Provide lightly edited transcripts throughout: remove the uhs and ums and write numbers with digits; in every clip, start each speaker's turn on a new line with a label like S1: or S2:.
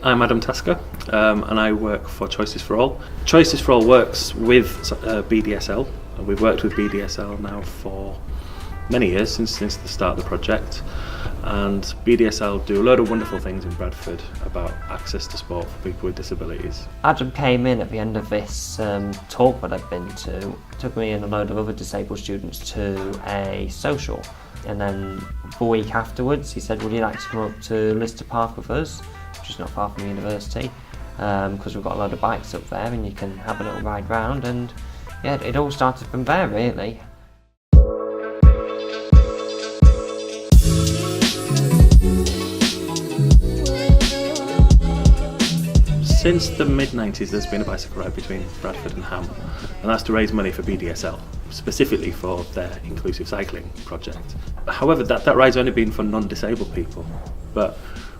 S1: I'm Adam Tasker, and I work for Choices for All. Choices for All works with BDSL, and we've worked with BDSL now for many years, since the start of the project. And BDSL do a load of wonderful things in Bradford about access to sport for people with disabilities.
S2: Adam came in at the end of this talk that I've been to, took me and a load of other disabled students to a social. And then the week afterwards he said, would you like to come up to Lister Park with us, which is not far from the university, because we've got a load of bikes up there and you can have a little ride round. And yeah, it all started from there really.
S1: Since the mid-90s there's been a bicycle ride between Bradford and Hamm, and that's to raise money for BDSL, specifically for their inclusive cycling project. However, that ride's only been for non-disabled people, but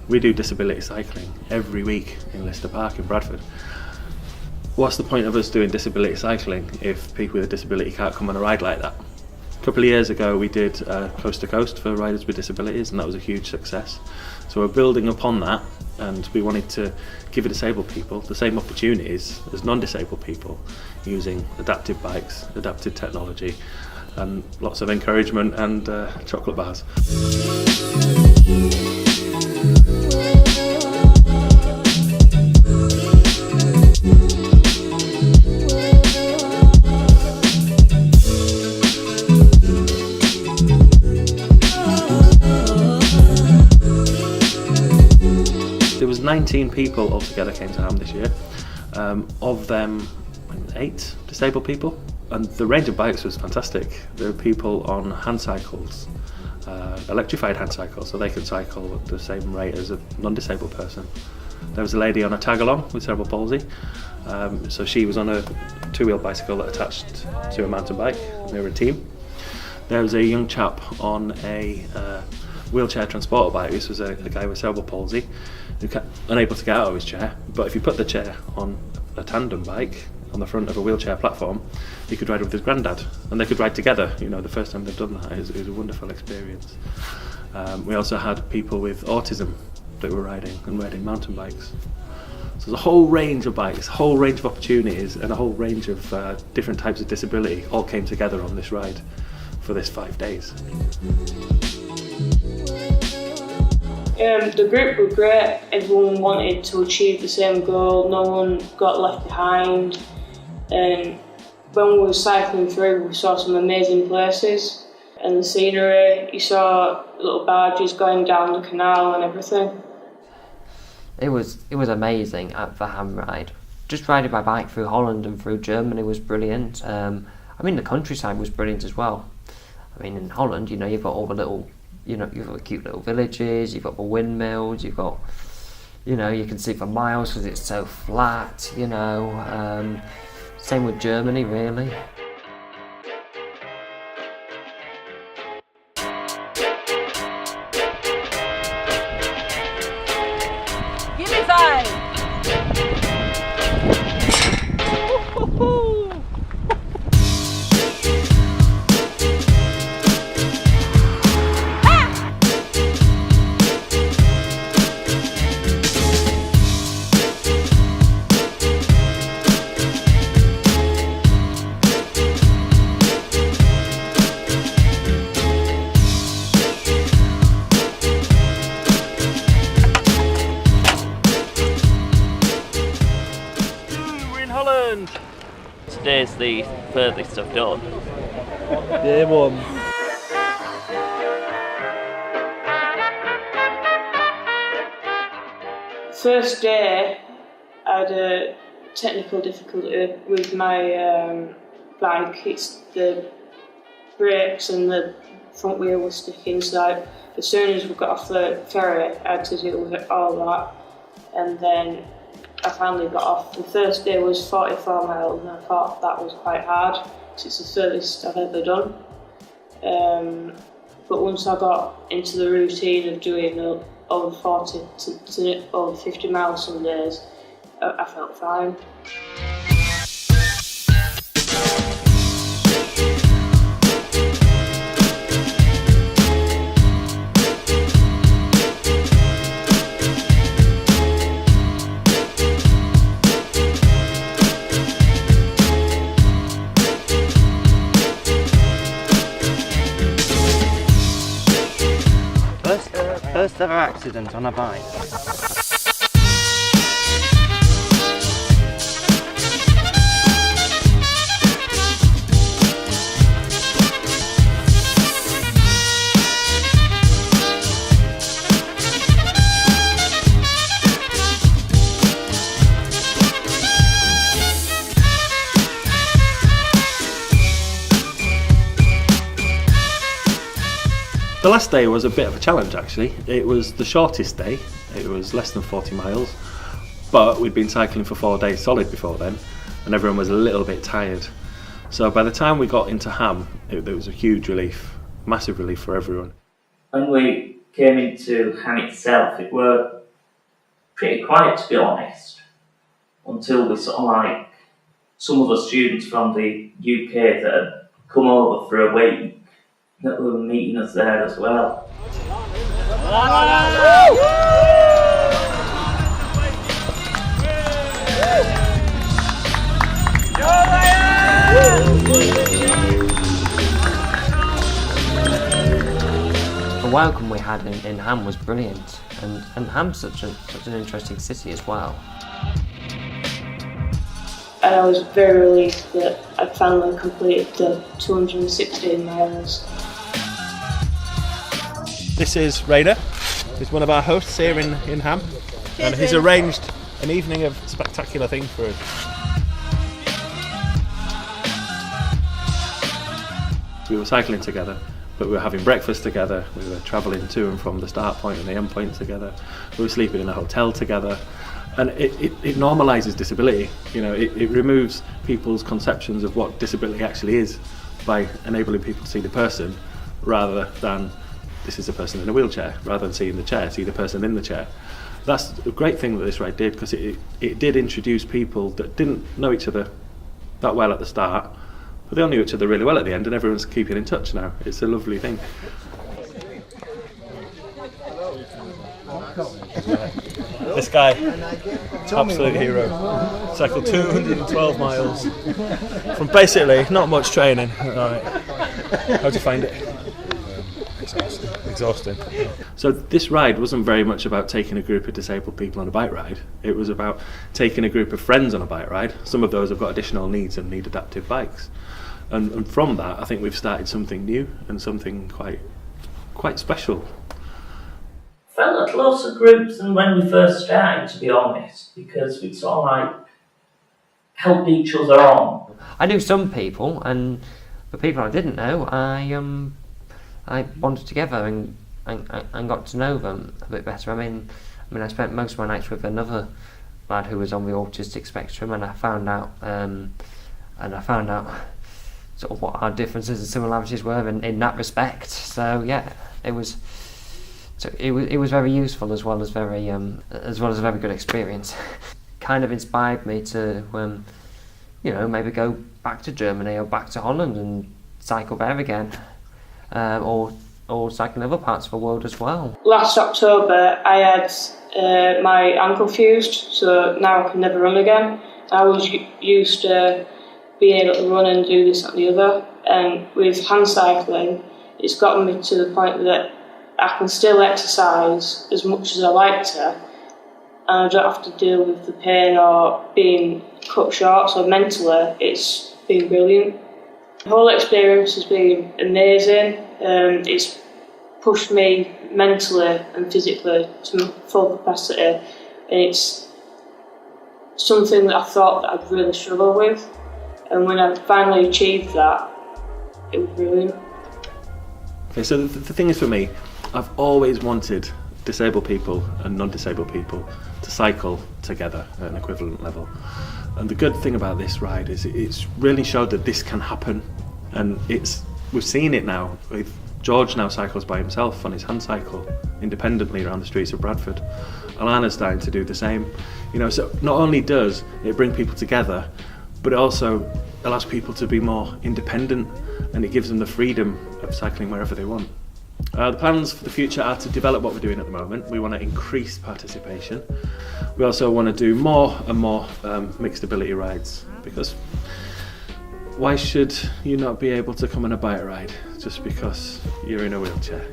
S1: we do disability cycling every week in Lister Park in Bradford. What's the point of us doing disability cycling if people with a disability can't come on a ride like that? A couple of years ago we did Coast to Coast for riders with disabilities, and that was a huge success. So we're building upon that, and we wanted to give disabled people the same opportunities as non-disabled people, using adaptive bikes, adaptive technology, and lots of encouragement and chocolate bars. There was 19 people altogether came to Hamm this year. Of them, 8 disabled people, and the range of bikes was fantastic. There were people on hand cycles, electrified hand cycles, so they could cycle at the same rate as a non-disabled person. There was a lady on a tag-along with cerebral palsy, so she was on a 2-wheel bicycle that attached to a mountain bike, and they were a team. There was a young chap on a wheelchair transporter bike. This was a guy with cerebral palsy who was unable to get out of his chair, but if you put the chair on a tandem bike on the front of a wheelchair platform, he could ride with his granddad, and they could ride together. You know, the first time they've done that, it was a wonderful experience. We also had people with autism that were riding mountain bikes. So there's a whole range of bikes, a whole range of opportunities, and a whole range of different types of disability all came together on this ride for this 5 days.
S3: The group were great. Everyone wanted to achieve the same goal, no one got left behind. And when we were cycling through, we saw some amazing places, and the scenery. You saw little barges going down the canal and everything.
S2: It was amazing at the Hamm ride. Just riding my bike through Holland and through Germany was brilliant. The countryside was brilliant as well. In Holland, you've got all the little, you've got the cute little villages, you've got the windmills, you've got, you can see for miles because it's so flat, Same with Germany, really.
S4: Give me 5!
S5: Today's the furthest I've done.
S6: Day one.
S3: First day, I had a technical difficulty with my bike. It's the brakes and the front wheel were sticking, so as soon as we got off the ferry, I had to deal with all that. And then I finally got off. The first day was 44 miles, and I thought that was quite hard because it's the furthest I've ever done. But once I got into the routine of doing over 40 to over 50 miles some days, I felt fine.
S7: First ever accident on a bike.
S1: The last day was a bit of a challenge actually. It was the shortest day, it was less than 40 miles, but we'd been cycling for 4 days solid before then, and everyone was a little bit tired. So by the time we got into Hamm, it was a huge relief, massive relief for everyone.
S5: When we came into Hamm itself, it were pretty quiet to be honest, until we sort of like some of the students from the UK that had come over for a week that were meeting us there as well.
S2: The welcome we had in Hamm was brilliant, and Hamm's such an interesting city as well.
S3: And I was very relieved that I'd finally completed the 216 miles.
S6: This is Rainer. He's one of our hosts here in Hamm, and he's arranged an evening of spectacular things for us.
S1: We were cycling together, but we were having breakfast together, we were travelling to and from the start point and the end point together, we were sleeping in a hotel together, and it normalises disability. You know, it removes people's conceptions of what disability actually is by enabling people to see the person rather than this is a person in a wheelchair, rather than seeing the chair, see the person in the chair. That's a great thing that this ride did, because it did introduce people that didn't know each other that well at the start, but they all knew each other really well at the end, and everyone's keeping in touch now. It's a lovely thing.
S6: This guy, absolute hero. Cycled 212 miles from basically not much training. Right. How'd you find it? Exhausting.
S1: So this ride wasn't very much about taking a group of disabled people on a bike ride. It was about taking a group of friends on a bike ride. Some of those have got additional needs and need adaptive bikes. And from that, I think we've started something new and something quite special.
S5: Felt a closer group than when we first started, to be honest, because we'd sort of like helped each other on.
S2: I knew some people, and the people I didn't know, I bonded together and got to know them a bit better. I mean, I spent most of my nights with another lad who was on the autistic spectrum, and I found out sort of what our differences and similarities were in that respect. So yeah, it was very useful as well as a very good experience. Kind of inspired me to maybe go back to Germany or back to Holland and cycle there again. Or cycling other parts of the world as well.
S3: Last October I had my ankle fused, so now I can never run again. I was used to being able to run and do this and the other, and with hand cycling it's gotten me to the point that I can still exercise as much as I like to, and I don't have to deal with the pain or being cut short, so mentally it's been brilliant. The whole experience has been amazing. It's pushed me mentally and physically to my full capacity, and it's something that I thought that I'd really struggle with, and when I finally achieved that, it was brilliant.
S1: Okay, so the thing is, for me, I've always wanted disabled people and non-disabled people to cycle together at an equivalent level. And the good thing about this ride is it's really showed that this can happen, and we've seen it now. George now cycles by himself on his hand cycle independently around the streets of Bradford. Alana's starting to do the same. So not only does it bring people together, but it also allows people to be more independent, and it gives them the freedom of cycling wherever they want. The plans for the future are to develop what we're doing at the moment. We want to increase participation. We also want to do more and more mixed ability rides, because why should you not be able to come on a bike ride just because you're in a wheelchair?